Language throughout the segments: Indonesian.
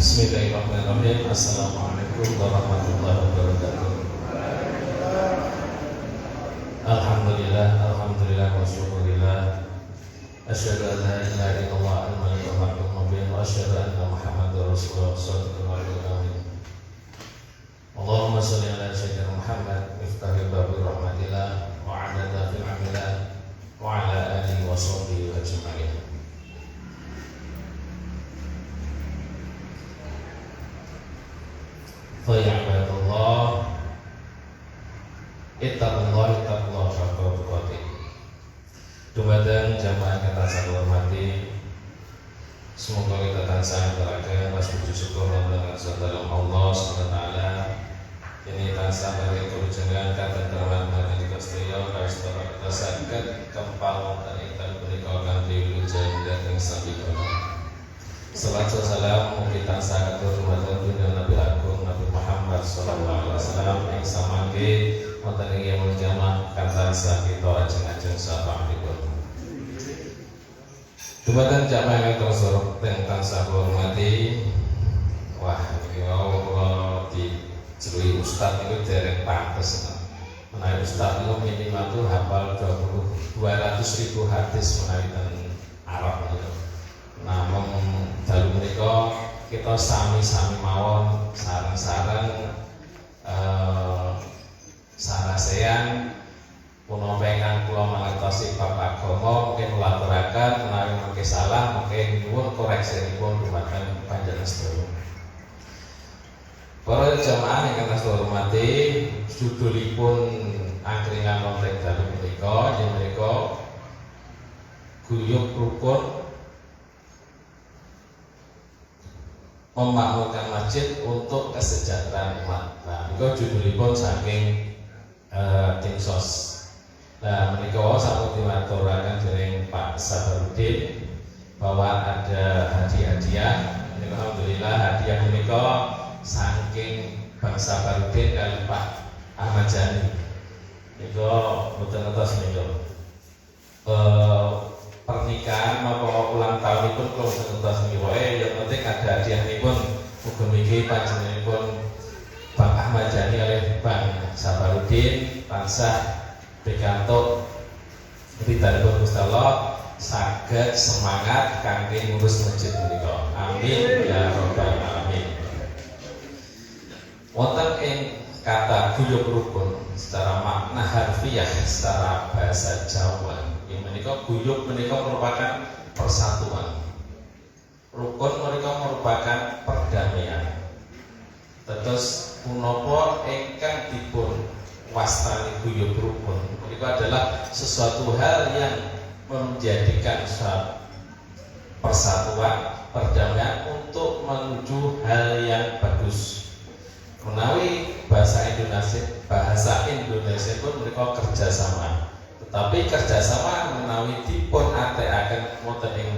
Bismillahirrahmanirrahim. Assalamualaikum warahmatullahi wabarakatuh. Alhamdulillah wa syukurillah. Asyhadu an la ilaha illallah al-malikul haqqul mubin wa asyhadu anna Muhammadar Rasulullah sallallahu alaihi wasallam. Allahumma shalli ala sayyidina Muhammad miftahil babil rahmatillah wa adada fil amillah wa ala alihi wa sahbihi ajma'in. Ya ibadallah, ittaqullah haqqa tuqatih. Dumateng jamaah kata saya hormati, semoga kita tansah beragam atas puji syukur dan dalam Allah SWT. Ini tansah bagi kerujangan kata terhormat dan kastrio kastro kita saged kempal dan ikan menika kanthi wilujeng dhateng sabikala. Salatu salam mugi tansah katur dumateng junjungan Nabi Agung Nabi Muhammad sallallahu alaihi wasallam ing samangke wonten ing yaumul qiyamah kantansah kita ajeng-ajeng syafaatipun. Dumateng jamaah ingkang tansah kula hormati. Wah, iki kula dijelui ustaz niku dereng pantes. Menawi ustaz niku minimal tuh hafal 200.000 hadis menawi ten Arab niku. Namun dalu menika kita sami-sami mawon sareng-sareng sarasean punapa ingkang kula mangertosi bab agama mungkin kulaturaken menawi mangke salah mungkin nyuwun koreksinipun dumateng panjenengan sedaya. Para jamaah ingkang kula hormati, judulipun angkringan wonten dalu menika inggih menika guyub rukun memakmurkan masjid untuk kesejahteraan umat. Nah, itu judulipun saking Dinsos. Nah, menika sampun dimaturaken dening Pak Sabarudin bahwa ada hadiah-hadiah. Alhamdulillah hadiah menika saking Bang Sabarudin kali Pak Ahmad Jani. Niku mboten ngertos menika. Pernikahan maupun ulang tahun pun kalau sekentas miwae yang penting ada hadiahipun mugi-mugi panjenenganipun Bang Ahmad Jani oleh Bang Sabarudin tansah pikantuk ridhanipun Gusti Allah saged semangat kangge ngurus masjid menika. Amin ya rabbal alamin. Wonten ing kata guyub rukun secara makna harfiah secara bahasa Jawa menika guyub menika merupakan persatuan. Rukun menika merupakan perdamaian. Terus punapa ingkang dipun wastani guyub rukun menika adalah sesuatu hal yang menjadikan persatuan, perdamaian untuk menuju hal yang bagus. Menawi bahasa Indonesia pun menika kerjasama. Tetapi kerjasama menawi dipun atekaken wonten ing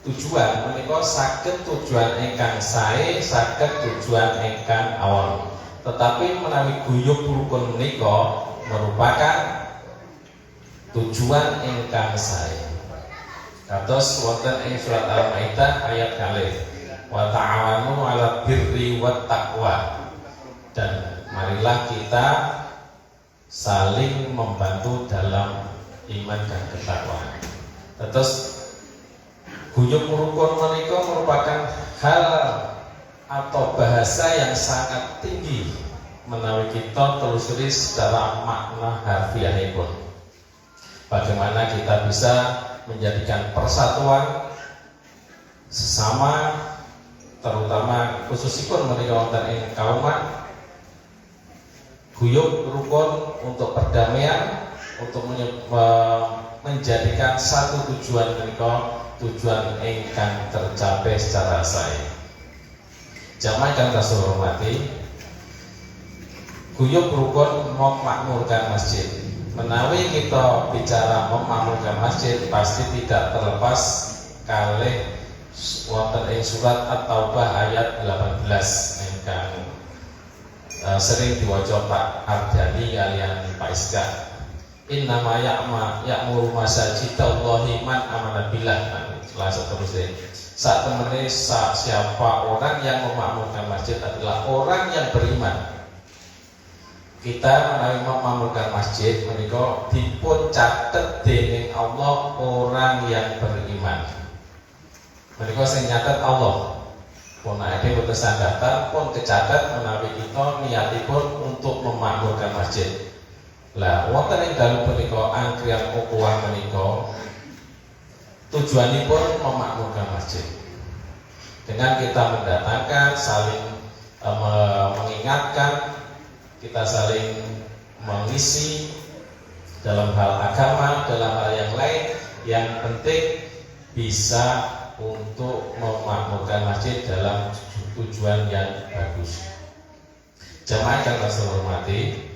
tujuan menika saged tujuan ingkang sae, saged tujuan ingkang awon. Tetapi menawi guyub rukun menika merupakan tujuan ingkang sae. Kados wonten ing surat Al-Maidah ayat kalih wa ta'awanu 'alal birri wat taqwa. Dan marilah kita saling membantu dalam iman dan ketakwaan. Terus guyub rukun menika merupakan hal atau bahasa yang sangat tinggi menawi kita telusuri secara makna harfiahipun. Bagaimana kita bisa menjadikan persatuan sesama, terutama khususipun menika wonten ing kauman. Guyub rukun untuk perdamaian, untuk menjadikan satu tujuan menika tujuan ingkang tercapai secara sae. Jamaah kang kula hormati, guyub rukun memakmurkan masjid. Menawi kita bicara memakmurkan masjid pasti tidak terlepas kalih wonten ing surat At-Taubah ayat 18 ingkang sering diwaca Pak Ardani kalian Pak Iska. Innama ya'muru masajidallahi man amana billah. Selasa terus Saat temene siapa orang yang memakmurkan masjid adalah orang yang beriman. Kita menawi memakmurkan masjid menika dipun catet dening Allah orang yang beriman. Menika sing nyatet Allah. Pun ada putusan daftar pun kecatat menawi kita niatipun untuk memakmurkan masjid. Lah wonten ing dalem punika angkrian ukuah menika tujuanipun memakmurkan masjid. Dengan kita mendatangkan saling mengingatkan, kita saling mengisi dalam hal agama, dalam hal yang lain, yang penting bisa untuk memakmurkan masjid dalam tujuan yang bagus. Jamaah kang hormati.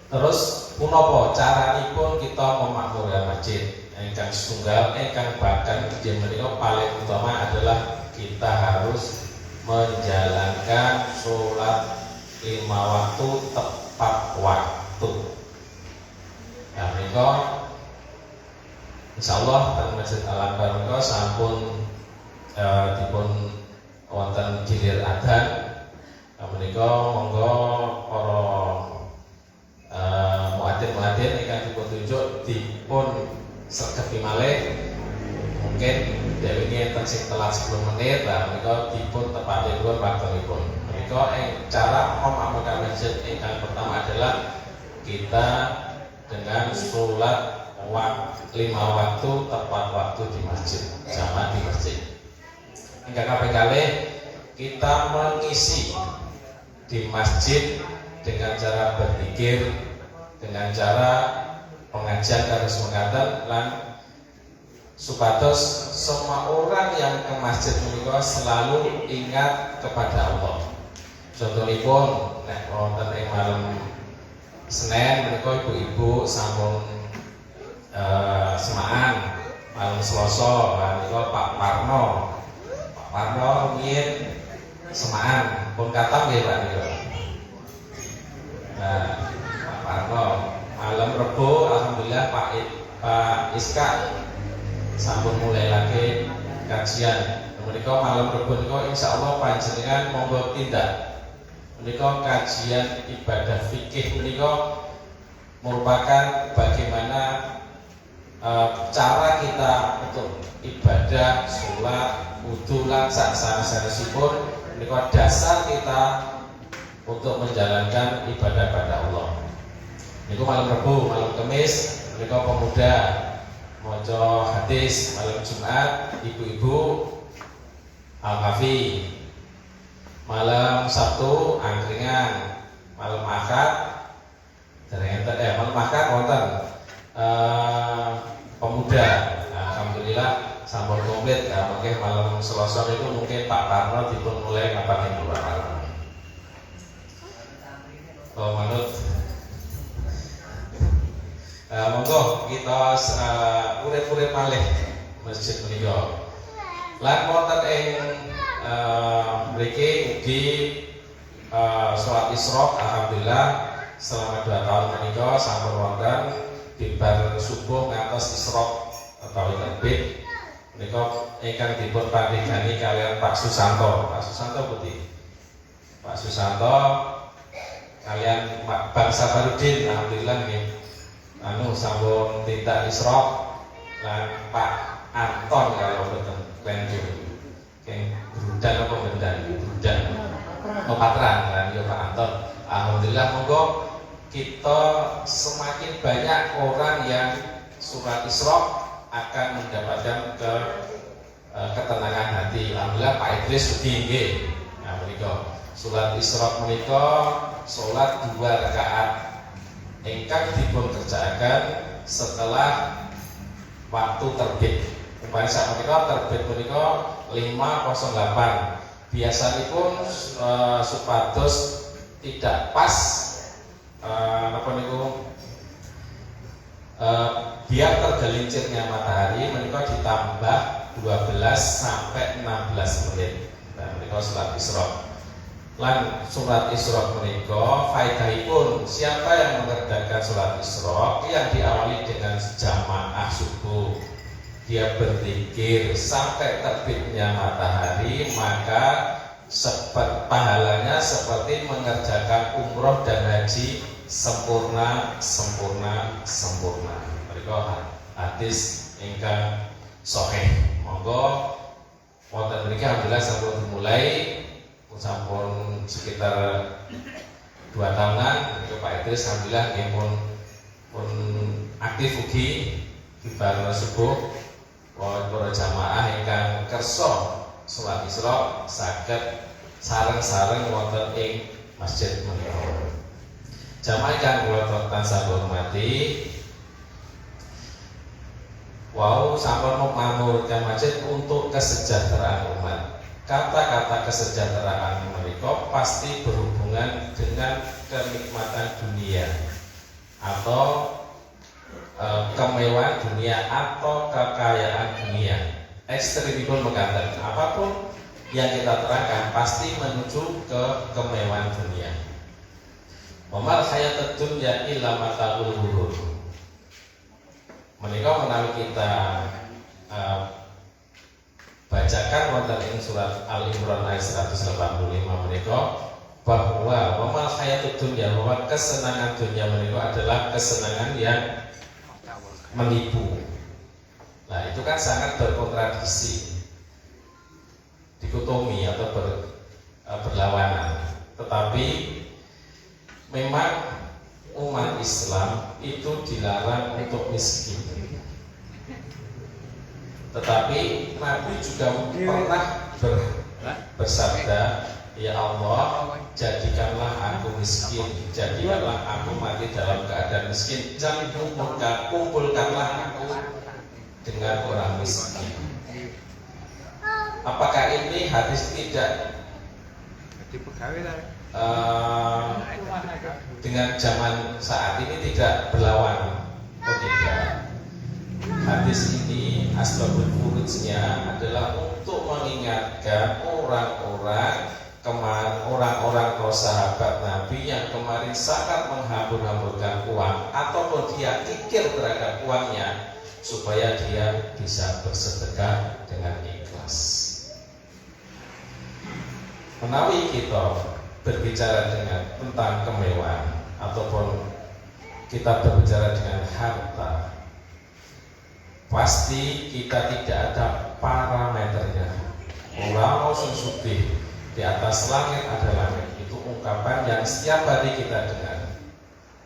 Terus punapa caranipun kita memakmurkan masjid? Ingkang setunggal, ingkang bahkan yang menika paling utama adalah kita harus menjalankan sholat 5 waktu tepat waktu. Nah, menika insyaallah teng Masjid Al-Akbar menika sampun dipun wonten gilir adzan. Menika monggo para muadzin ingkang dipun tunjuk dipun sregep malih. Mungkin dheweke enten sing telat 10 menit, lah menika dipun tepatipun waktunipun. Menika cara memakmurkan masjid ingkang pertama adalah kita dengan sholat 5 waktu tepat waktu di masjid, jamaah di masjid. Ingkang kaping kalih kita mengisi di masjid dengan cara berzikir, dengan cara pengajian terus mengaten lan supados semua orang yang ke masjid menika selalu ingat kepada Allah. Contohipun nek wonten ing malam Senin menika ibu-ibu sampun semaan, malam Selasa menika Pak Parno rumiyin semaan pun katam nggih Pak niku. Nah, Pak Parno malam Rebo alhamdulillah Pak Iska sampun mulai lagi kajian. Menika malam Rebo niku insyaallah panjenengan monggo tindak. Menika kajian ibadah fikih menika merupakan bagaimana cara kita untuk ibadah, sholat, wudu lan sanesipun menika dasar kita untuk menjalankan ibadah pada Allah. Niku malam Rebo, malam Kamis menika pemuda maca hadis, malam Jumat ibu-ibu Al-Kafi, malam Sabtu angkringan, malam Ahad malam Ahad wonten pemuda. Alhamdulillah sampun komplit. Mungkin malam Selasa itu mungkin Pak Parno dipun mulai ngapain dulu malam. Kalau manut monggo kita urip-urip malih masjid menika. Lan wonten ing mriki ugi salat Isra alhamdulillah selama 2 tahun menika sampun wonten di bar subuh ngantos Isra atau terbit menika ingkang dipun pandhegani kalian Pak Susanto. Pak Susanto putih. Pak Susanto kalian Bang Sabarudin alhamdulillah nggih sampun tindak Isra lan Pak Anton kalau boten lanjut keng Brudan apa Bendan Brudan Patran lan yo Pak Anton. Alhamdulillah monggo kita semakin banyak orang yang surat Isra akan mendapatkan ketenangan hati. Alhamdulillah Pak Idris ugi nggih. Nah menika surat Isra menika salat 2 rakaat ingkang dipun kerjakan setelah waktu terbit. Umpamane sak menika terbit menika 5.08. Biasanipun supados tidak pas napa niku biar tergelincirnya matahari menika ditambah 12 sampai 16 menit. Nah menika salat Isra. Lan surat Isra menika faedahipun siapa yang mengerjakan surat Isra yang diawali dengan jamaah subuh dia berzikir sampai terbitnya matahari, maka pahalanya seperti mengerjakan umroh dan haji sempurna. Mereka hadis ingkang sahih. Monggo wonten mriki alhamdulillah sampun dimulai sampun sekitar 2 tahunan. Itu Pak Idris alhamdulillah nggih pun aktif ugi bar subuh para jamaah ingkang kersa salat Isra saged sareng-sareng wonten ing masjid menika. Jamaah ingkang kula tansah hormati, wau sampun mamurkan masjid untuk kesejahteraan umat. Kata-kata kesejahteraan menika pasti berhubungan dengan kenikmatan dunia atau kemewahan dunia atau kekayaan dunia. Ekstrimipun mengatakan apapun yang kita terangkan pasti menuju ke kemewahan dunia. Wamal hayatud dunya illa mata'ul ghurur. Menika menawi kita bacakan wonten ing surat Al-Imran ayat 185 menika bahwa wamal hayatud dunya, bahwa kesenangan dunia menika adalah kesenangan yang menipu. Nah, itu kan sangat berkontradiksi, dikotomi atau berlawanan. Tetapi memang umat Islam itu dilarang untuk miskin. Tetapi Nabi juga pernah bersabda, ya Allah, jadikanlah aku miskin, jadikanlah aku mati dalam keadaan miskin, jangan kumpulkanlah aku dengan orang miskin. Apakah ini hadis tidak dengan zaman saat ini tidak berlawan? Oh tidak. Hadis ini asbabul wurudnya adalah untuk mengingatkan orang-orang atau sahabat Nabi yang kemarin sangat menghambur-hamburkan uang ataupun dia kikir terhadap uangnya, supaya dia bisa bersedekah dengan ikhlas. Menawi kita berbicara tentang kemewahan ataupun kita berbicara dengan harta, pasti kita tidak ada parameternya. Orang mau sugih, di atas langit ada langit, itu ungkapan yang setiap hari kita dengar.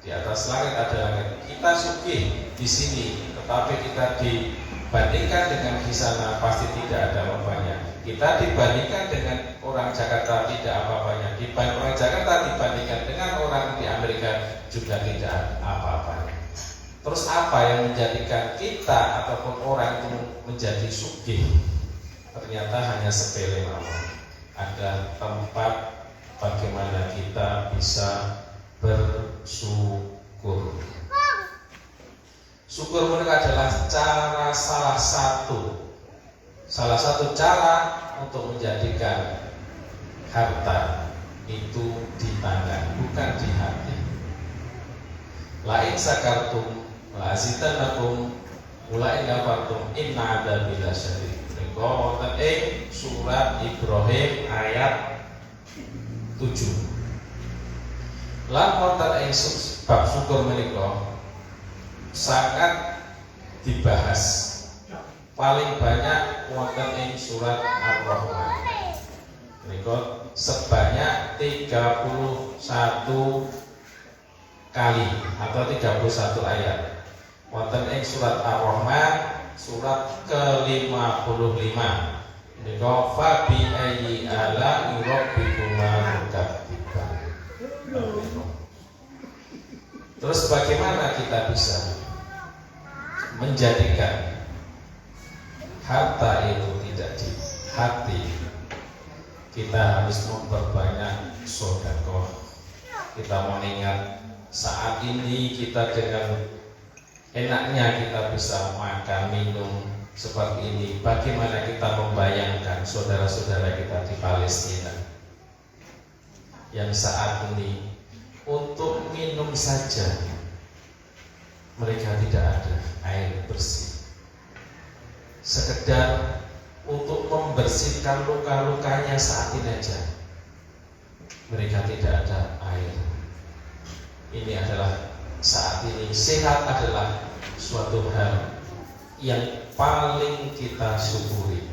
Di atas langit ada langit, kita sugih di sini, tetapi kita dibandingkan dengan di sana pasti tidak ada apa-apanya. Kita dibandingkan dengan orang Jakarta tidak apa-apanya. Orang Jakarta dibandingkan dengan orang di Amerika juga tidak apa-apanya. Terus apa yang menjadikan kita ataupun orang itu menjadi sugih? Ternyata hanya sepele mawon. Ada tempat bagaimana kita bisa bersyukur. Syukur mereka adalah salah satu cara untuk menjadikan harta itu di tangan, bukan di hati. Lain sakartum la azidannakum ulain kafartum inna adzabi lasyadid. Wonten ing surat Ibrahim ayat 7. Lan wonten ing bab syukur menika sangat dibahas. Paling banyak wonten ing surat Ar-Rahman. Menika sebanyak 31 kali atau 31 ayat. Wonten ing surat Ar-Rahman surat ke-55. Menika fa bi ayyi ala rabbikuma tukadziban. Terus bagaimana kita bisa menjadikan harta itu tidak di hati? Kita harus memperbanyak sedekah. Kita mengingat saat ini kita dengan enaknya kita bisa makan, minum seperti ini. Bagaimana kita membayangkan saudara-saudara kita di Palestina yang saat ini untuk minum saja mereka tidak ada air bersih. sekedar untuk membersihkan luka-lukanya saat ini aja. Mereka tidak ada air. Ini adalah saat ini sehat adalah suatu hal yang paling kita syukuri.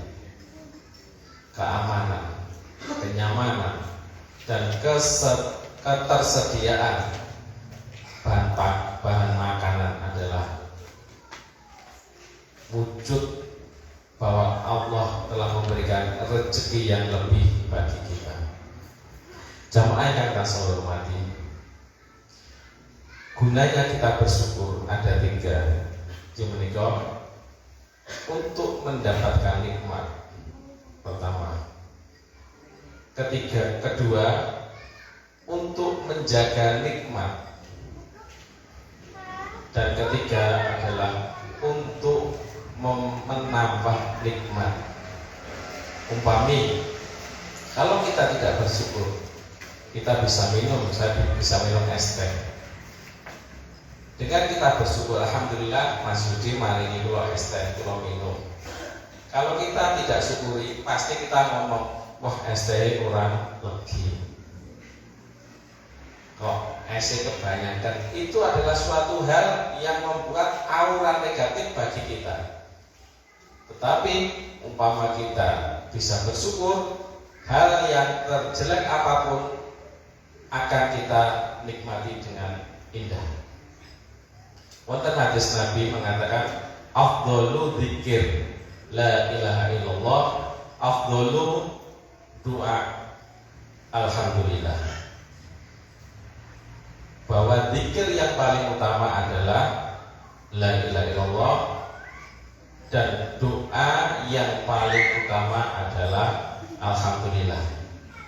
Keamanan, kenyamanan, dan ketersediaan bahan makanan adalah wujud bahwa Allah telah memberikan rezeki yang lebih bagi kita. Jamaah yang kita hormati, gunanya kita bersyukur ada 3. Menika untuk mendapatkan nikmat pertama, kedua untuk menjaga nikmat, dan ketiga adalah untuk menambah nikmat. Umpami kalau kita tidak bersyukur, kita bisa minum es teh. Dengan kita bersyukur, alhamdulillah Mas Yudi maringi kula es teh kula minum. Kalau kita tidak syukuri, pasti kita ngomong, wah es teh kurang legi, kok esnya kebanyakan. Itu adalah suatu hal yang membuat aura negatif bagi kita. Tetapi umpama kita bisa bersyukur, hal yang terjelek apapun akan kita nikmati dengan indah. Wonten hadis Nabi mengatakan, afdhalu dzikir la ilaha illallah, afdhalu doa alhamdulillah. Bahwa zikir yang paling utama adalah la ilaha illallah, dan doa yang paling utama adalah alhamdulillah.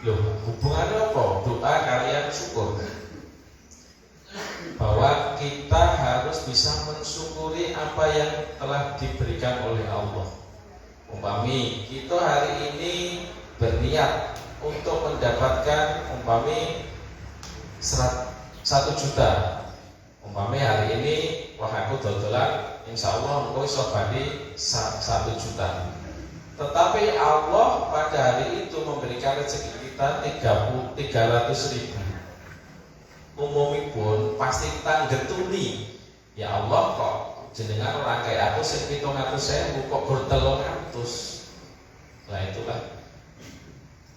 Loh, hubungannya apa? Doa kalian syukur. Bahwa kita harus bisa mensyukuri apa yang telah diberikan oleh Allah. Umpami kita hari ini berniat untuk mendapatkan 1 juta. Umpami hari ini wah aku dodolan, insya Allah engkau iso bagi 1 juta. Tetapi Allah pada hari itu memberikan rezeki kita 300.000. Umumipun pasti kita getuni, ya Allah kok jenengan orang kayak aku sing 700.000 kok ber-300. Nah itulah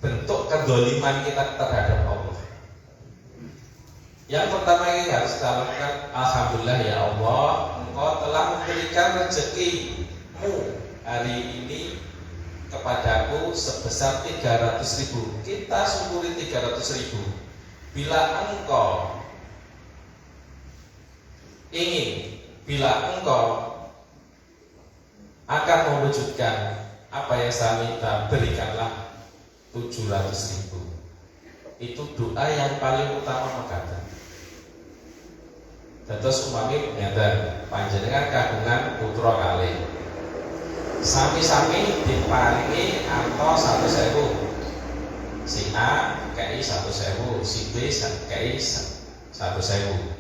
bentuk kedoliman kita terhadap Allah. Yang pertama yang harus kita lakukan, alhamdulillah ya Allah, engkau telah memberikan rezekimu hari ini kepadaku sebesar 300.000. Kita syukuri 300.000. Bila engkau akan mewujudkan apa yang saya minta, berikanlah 700.000. Itu doa yang paling utama makatan. Terus umpami ngeten, panjenengan kagungan putra kalih, sami-sami diparingi anto 100.000. Si A kei 100.000, si B kei 100.000.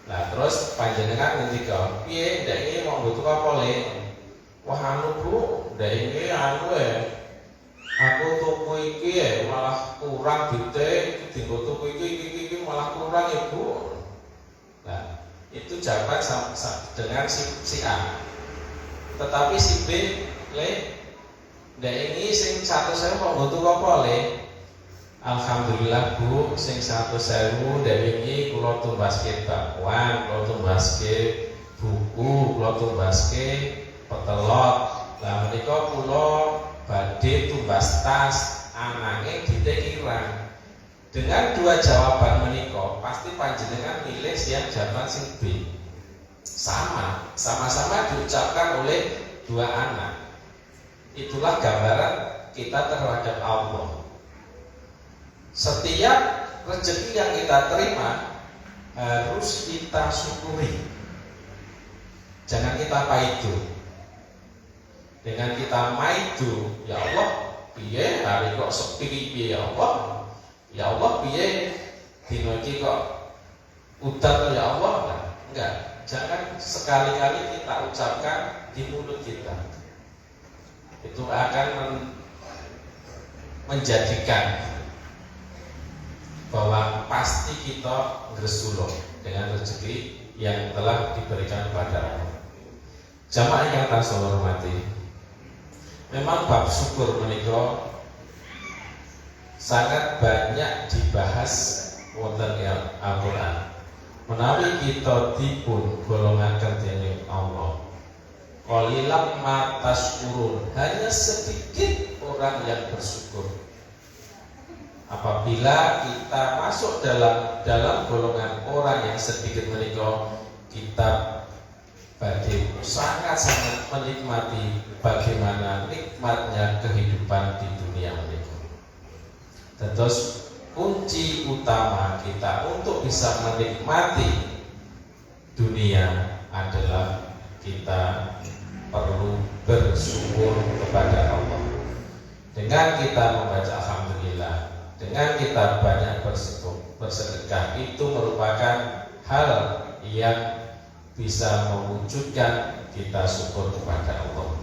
Nah terus panjenengan ngendika, piye ndek iki mau butuh apa le? Wah anu Bu, ndek iki aku tuku iki malah kurang duite, dienggo tuku iki malah kurang ya Bu. Nah, itu jawaban dengan si A. Tetapi si B ndek ini sing 100.000 kok butuh apa le? Alhamdulillah Bu, sing 100.000 ndek wingi kula tumbaske bakwan, kula tumbaske buku, kula tumbaske petelot. Lah menika kula badhe tumbas tas, anake ditekirang. Dengan 2 jawaban menika pasti panjenengan milih yang jawaban sing B. Sama-sama diucapkan oleh 2 anak. Itulah gambaran kita terhadap Allah. Setiap rezeki yang kita terima harus kita syukuri. Jangan kita paidu. Dengan kita maidu, ya Allah, piye hari kok sepi piye ya Allah? Ya Allah, piye dina iki kok udan ya Allah? Nah, enggak. Jangan sekali-kali kita ucapkan di mulut kita. itu akan menjadikan bahwa pasti kita bersyukur dengan rezeki yang telah diberikan kepada Allah. Jamaah yang saya hormati, memang bab syukur menika sangat banyak dibahas wonten Al-Qur'an. Menawi kita dipun golongaken dening Allah, qalilan ma tashkurun, hanya sedikit orang yang bersyukur. Apabila kita masuk dalam golongan orang yang sedikit menika, kita badhe sangat-sangat menikmati bagaimana nikmatnya kehidupan di dunia menika. Terus kunci utama kita untuk bisa menikmati dunia adalah kita perlu bersyukur kepada Allah. Dengan kita membaca alhamdulillah, dengan kita banyak bersedekah, itu merupakan hal yang bisa mewujudkan kita syukur kepada Allah.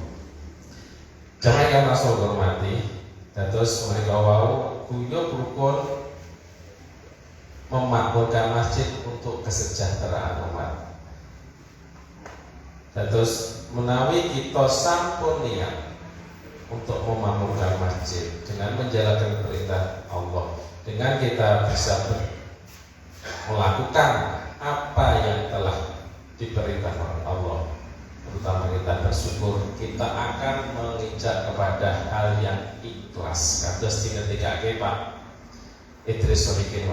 Jamaah yang masuk hormati, terus mereka wau kuyo rukun memakmurkan masjid untuk kesejahteraan umat. Terus menawi kita sampun niat untuk memakmurkan masjid dengan menjalankan perintah Allah, dengan kita bisa melakukan apa yang telah diperintahkan Allah, terutama kita bersyukur, kita akan menginjak kepada hal yang ikhlas. Kados dinetikake Pak Idris Solikin,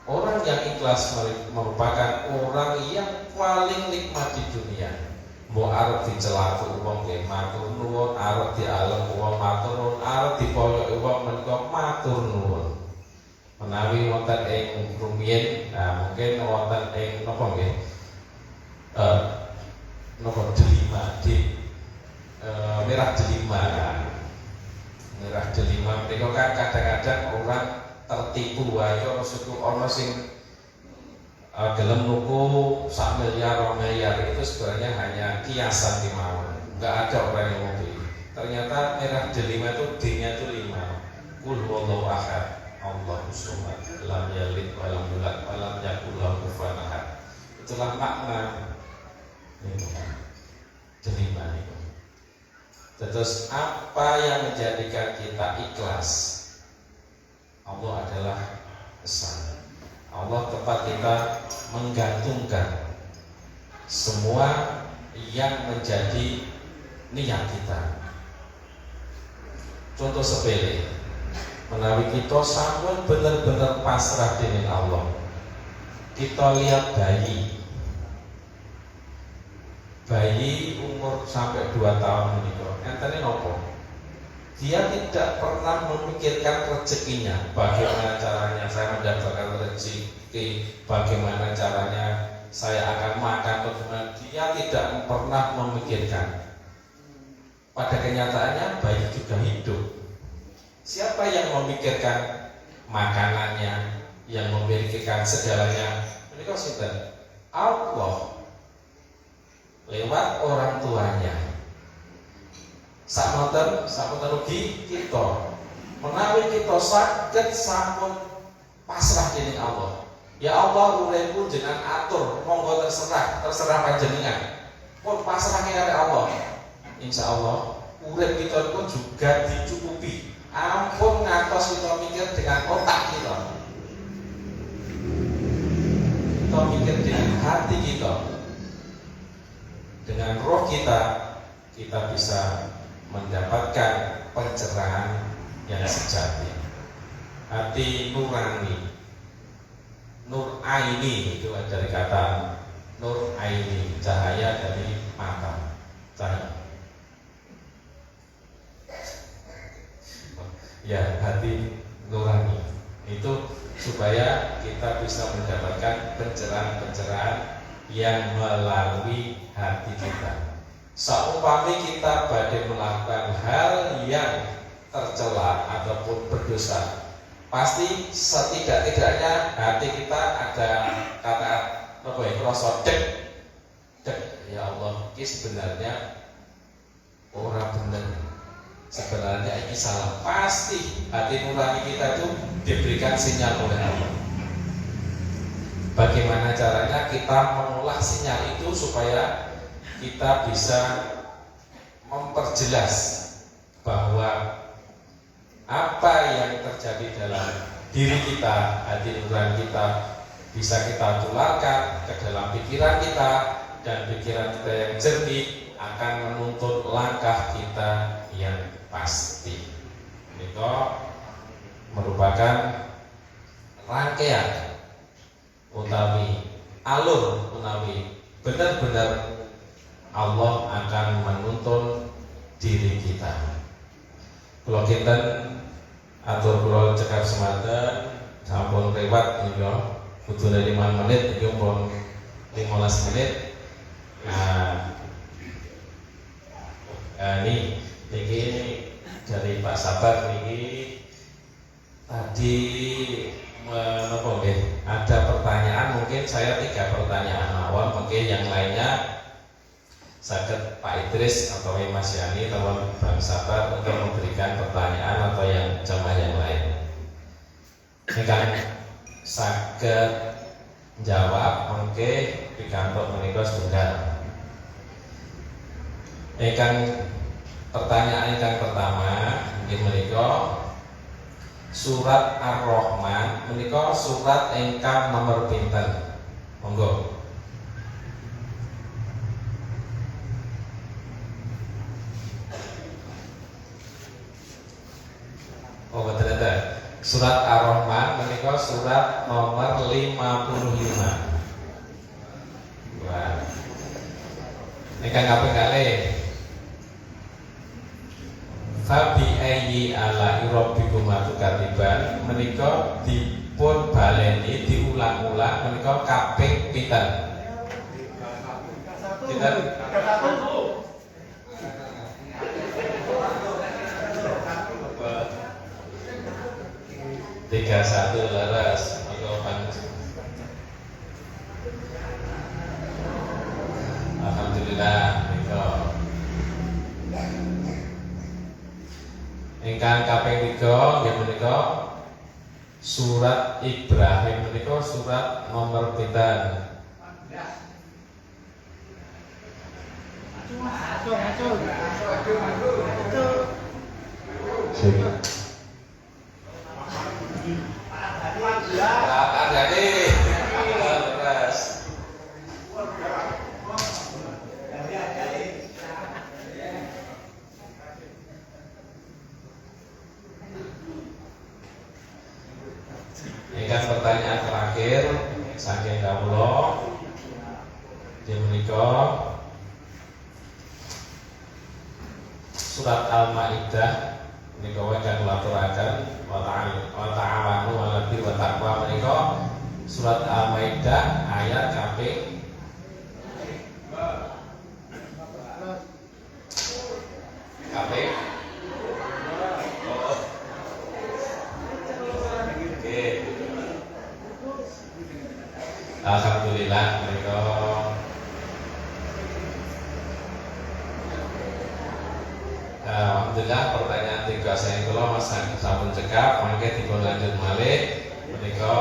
orang yang ikhlas merupakan orang yang paling nikmat di dunia. Mau arep dicelaku wong nggih matur nuwun, arep dialem wong matur nuwun, arep dipoyoki wong menika matur nuwun. Menawi wonten ing rumiyin, mungkin wonten ing napa nggih? Napa delima di merah delima. Merah delima menika kan kadang-kadang orang tertipu wae maksudku ana sing gelem nuku 1 miliar, 2 miliar, itu sebenarnya hanya kiasan kemauan. Enggak ada orang yang mau beli. Ternyata merah delima itu D-nya itu 5. Qul huwallahu ahad, Allahus samad, lam yalid wa lam yulad wa lam yakul lahu kufuwan ahad. Itulah makna delima itu. Terus apa yang menjadikan kita ikhlas? Allah adalah Esa. Allah tempat kita menggantungkan semua yang menjadi niat kita. Contoh sepele, menawi kita sampun bener-bener pasrah dening Allah. Kita lihat bayi umur sampai 2 tahun menika, entene nopo? Dia tidak pernah memikirkan rezekinya, bagaimana caranya saya mendapatkan rezeki, bagaimana caranya saya akan makan, bagaimana. Dia tidak pernah memikirkan. Pada kenyataannya bayi juga hidup. Siapa yang memikirkan makanannya, yang memikirkan segalanya? Ini kok sinten? Allah lewat orang tuanya. Samonten rugi kita. Menawi kita saged sampun pasrah dening Allah. Ya Allah, uripku jenengan atur, monggo terserah panjenengan. Pun pasrahke karo Allah. Insyaallah urip kita pun juga dicukupi. Ampun ngantos kita mikir dengan otak kita. Kita mikir dengan hati kita. Dengan roh kita bisa mendapatkan pencerahan yang sejati. Hati nurani, nur aini, itu dari kata nur aini, cahaya dari mata, cahaya. Ya, hati nurani itu supaya kita bisa mendapatkan pencerahan yang melalui hati kita. Saumpami kita badhe melakukan hal yang tercela ataupun berdosa, pasti setidak-tidaknya hati kita ada kata apa ya, rasa dek. Ya Allah, ini sebenarnya Ora bener. Sebenarnya ini salah. Pasti hati nurani kita itu diberikan sinyal oleh Allah. Bagaimana caranya kita mengolah sinyal itu supaya kita bisa memperjelas bahwa apa yang terjadi dalam diri kita, hati nurani kita bisa kita tularkan ke dalam pikiran kita, dan pikiran kita yang jernih akan menuntut langkah kita yang pasti. Itu merupakan rangkaian utawi alur utawi benar-benar Allah akan menuntun diri kita. Kalau kita atur kula cekap semanten sampun lewat niku kudune 5 menit iki pun 15 menit. Ini dari Pak Sabar ini tadi ada pertanyaan, mungkin saya 3 pertanyaan awal, mungkin yang lainnya saged Pak Idris atau Mas Yani atau Bang Sabar untuk memberikan pertanyaan atau yang jamaah yang lain. Ini kan saged jawab mungkin pikantuk menika setunggal. Pertanyaan yang pertama inggih menika surat Ar-Rahman menika surat ingkang nomor pinten? Monggo. Oh, betul. Surat Ar-Rahman menika surat nomor 55. Wah. Ingkang kaping kalih. Fabi ayyi ala rabbikum tukatiban menika dipun baleni diulang-ulang menika kaping pinten? Pinten? 31 laras monggo Bang. Alhamdulillah menika ingkang kaping 3 nggih menika surat Ibrahim menika surat nomor pinten? Pertanyaan terakhir saking kawula menika surat Al-Maidah menika kang kula aturaken wa ta'awanu 'alal birri wat taqwa menika surat Al-Maidah ayat kaping Alhamdulillah mereka Alhamdulillah pertanyaan 3 saya kula Mas sampun cekap mangke dipun lanjut malih menika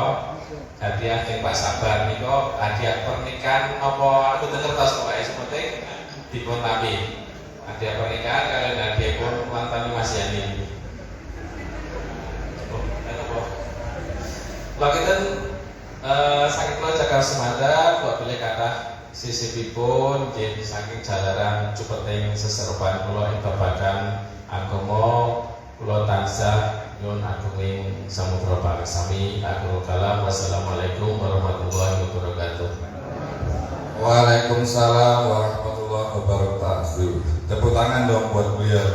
hadiah yang Pak Sabar menika hadiah pernikahan apa aku kertas kok penting dipun tampi hadiah pernikahan kalian hadiah pun mantan Mas Yani. Lakitan saking kula jaga semada buat pilih kata sisipipun nggih saking jalaran cupeting seserepan kula ing babagan agama kula tansah nyuwun agunging samudra paresami akhirul kalam. Wassalamualaikum warahmatullahi wabarakatuh. Waalaikumsalam warahmatullahi wabarakatuh. Tepuk tangan dong buat beliau.